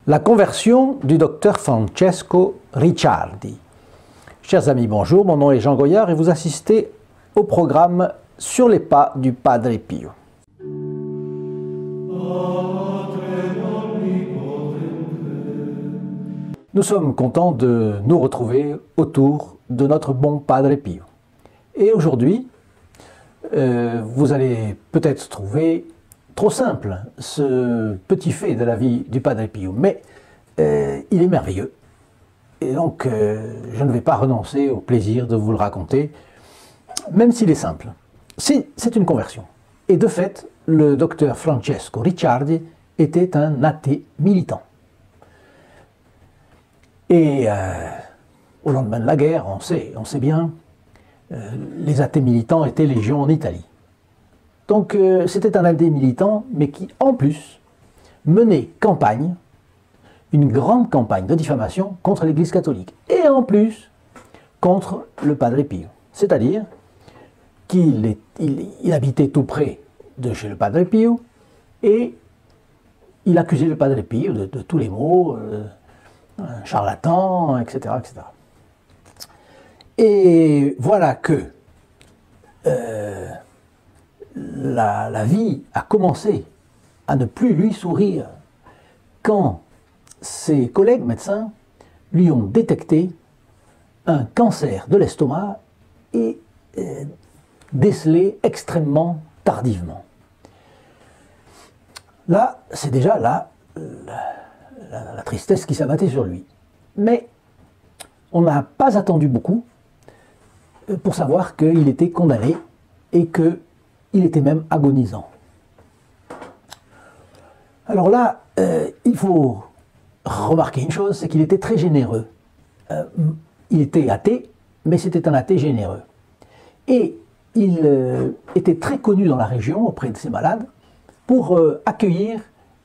La conversion du docteur Francesco Ricciardi. Chers amis, bonjour, mon nom est Jean Goyard et vous assistez au programme Sur les pas du Padre Pio. Nous sommes contents de nous retrouver autour de notre bon Padre Pio. Et aujourd'hui, vous allez peut-être trouver trop simple ce petit fait de la vie du Padre Pio, mais il est merveilleux. Et donc, je ne vais pas renoncer au plaisir de vous le raconter, même s'il est simple. C'est une conversion. Et de fait, le docteur Francesco Ricciardi était un athée militant. Et au lendemain de la guerre, on sait bien, les athées militants étaient légion en Italie. Donc c'était un athée militant, mais qui en plus menait campagne, une grande campagne de diffamation contre l'Église catholique. Et en plus contre le Padre Pio. C'est-à-dire qu'il habitait tout près de chez le Padre Pio et il accusait le Padre Pio de tous les maux, un charlatan, etc., etc. Et voilà que la vie a commencé à ne plus lui sourire quand ses collègues médecins lui ont détecté un cancer de l'estomac et décelé extrêmement tardivement. Là, c'est déjà la tristesse qui s'abattait sur lui. Mais on n'a pas attendu beaucoup pour savoir qu'il était condamné et qu'il était même agonisant. Alors là, il faut remarquer une chose, c'est qu'il était très généreux. Il était athée, mais c'était un athée généreux. Et il était très connu dans la région auprès de ses malades pour accueillir,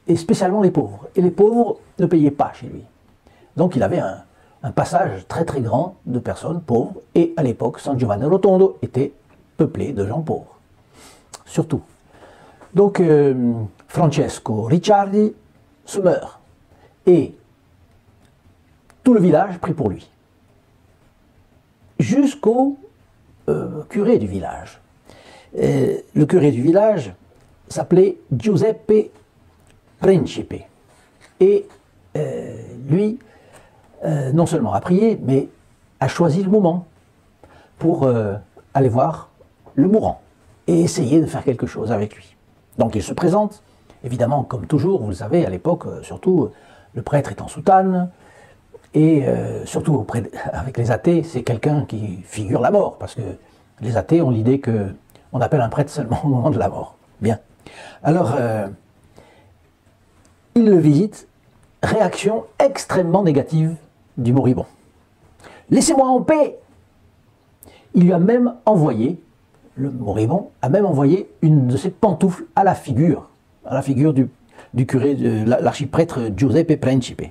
et spécialement les pauvres. Et les pauvres ne payaient pas chez lui. Donc il avait un passage très très grand de personnes pauvres, et à l'époque, San Giovanni Rotondo était peuplé de gens pauvres. Surtout. Donc Francesco Ricciardi se meurt, et tout le village prie pour lui. Jusqu'au curé du village. Le curé du village s'appelait Giuseppe Principe. Et lui, non seulement a prié, mais a choisi le moment pour aller voir le mourant et essayer de faire quelque chose avec lui. Donc il se présente, évidemment, comme toujours, vous le savez, à l'époque, surtout, le prêtre est en soutane, et surtout avec les athées, c'est quelqu'un qui figure la mort, parce que les athées ont l'idée qu'on appelle un prêtre seulement au moment de la mort. Bien. Alors, il le visite, réaction extrêmement négative du moribond. « Laissez-moi en paix !» Il lui a même envoyé, le moribond a même envoyé une de ses pantoufles à la figure du curé, de l'archiprêtre Giuseppe Principe.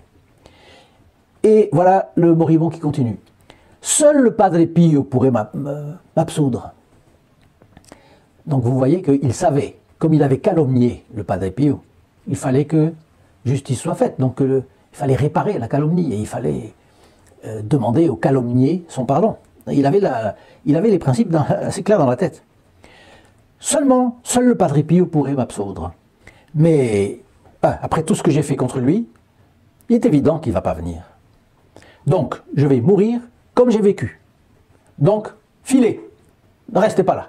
Et voilà le moribond qui continue. « Seul le Padre Pio pourrait m'absoudre. » Donc vous voyez qu'il savait, comme il avait calomnié le Padre Pio, il fallait que justice soit faite. Donc il fallait réparer la calomnie et il fallait demander au calomnier son pardon. Il avait les principes assez clairs dans la tête. Seul le Padre Pio pourrait m'absoudre. Mais après tout ce que j'ai fait contre lui, il est évident qu'il ne va pas venir. Donc je vais mourir comme j'ai vécu. Donc filez, ne restez pas là.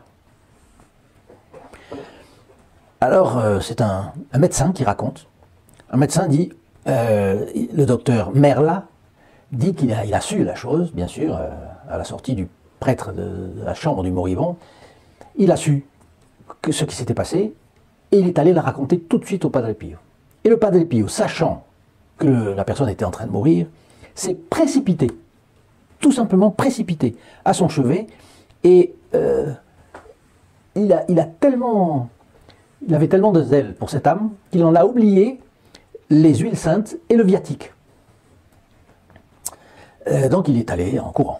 Alors c'est un médecin qui raconte. Un médecin dit, le docteur Merla dit qu'il a su la chose, bien sûr, à la sortie du prêtre de la chambre du moribond. Il a su ce qui s'était passé et il est allé la raconter tout de suite au Padre Pio. Et le Padre Pio, sachant que la personne était en train de mourir, s'est précipité, tout simplement précipité à son chevet, et il avait tellement de zèle pour cette âme qu'il en a oublié les huiles saintes et le viatique. Donc il est allé en courant.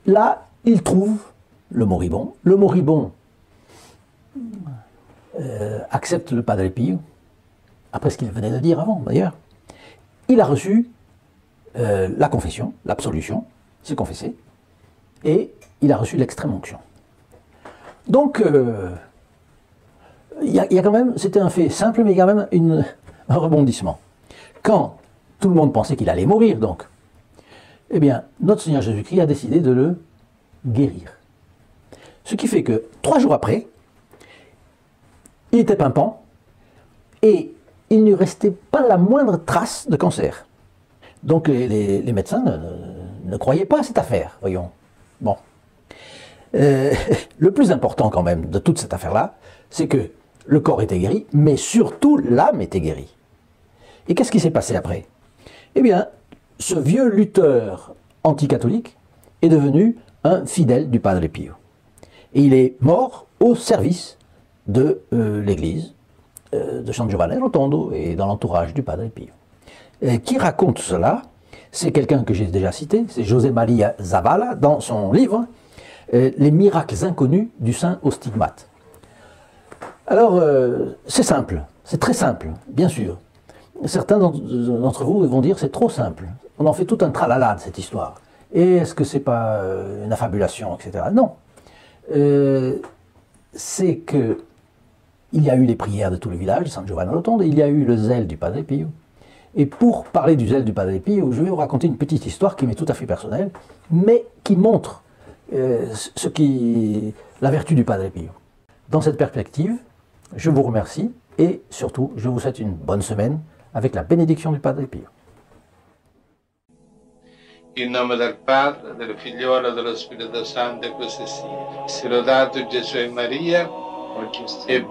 Là, il trouve le moribond. Le moribond accepte le Padre Pio, après ce qu'il venait de dire avant d'ailleurs, il a reçu la confession, l'absolution, s'est confessé, et il a reçu l'extrême onction. Donc, il y a quand même, c'était un fait simple, mais il y a quand même un rebondissement. Quand tout le monde pensait qu'il allait mourir, donc, eh bien, notre Seigneur Jésus-Christ a décidé de le guérir. Ce qui fait que 3 jours après, il était pimpant et il ne restait pas la moindre trace de cancer. Donc les médecins ne croyaient pas à cette affaire, voyons. Bon. Le plus important quand même de toute cette affaire-là, c'est que le corps était guéri, mais surtout l'âme était guérie. Et qu'est-ce qui s'est passé après? Eh bien, ce vieux lutteur anticatholique est devenu un fidèle du Padre Pio. Et il est mort au service de l'église de San Giovanni Rotondo et dans l'entourage du Padre Pio. Et qui raconte cela? C'est quelqu'un que j'ai déjà cité, c'est José Maria Zavala, dans son livre « Les miracles inconnus du saint au stigmate ». Alors, c'est simple, c'est très simple, bien sûr. Certains d'entre vous vont dire c'est trop simple. On en fait tout un tralala de cette histoire. Et est-ce que c'est pas une affabulation, etc. Non. C'est que il y a eu les prières de tout le village, de San Giovanni Rotondo, et il y a eu le zèle du Padre Pio. Et pour parler du zèle du Padre Pio, je vais vous raconter une petite histoire qui m'est tout à fait personnelle, mais qui montre la vertu du Padre Pio. Dans cette perspective, je vous remercie et surtout, je vous souhaite une bonne semaine avec la bénédiction du Padre Pio. In nome del Padre, del Figliolo e dello Spirito Santo, e così sia. Sia lodato Gesù e Maria, e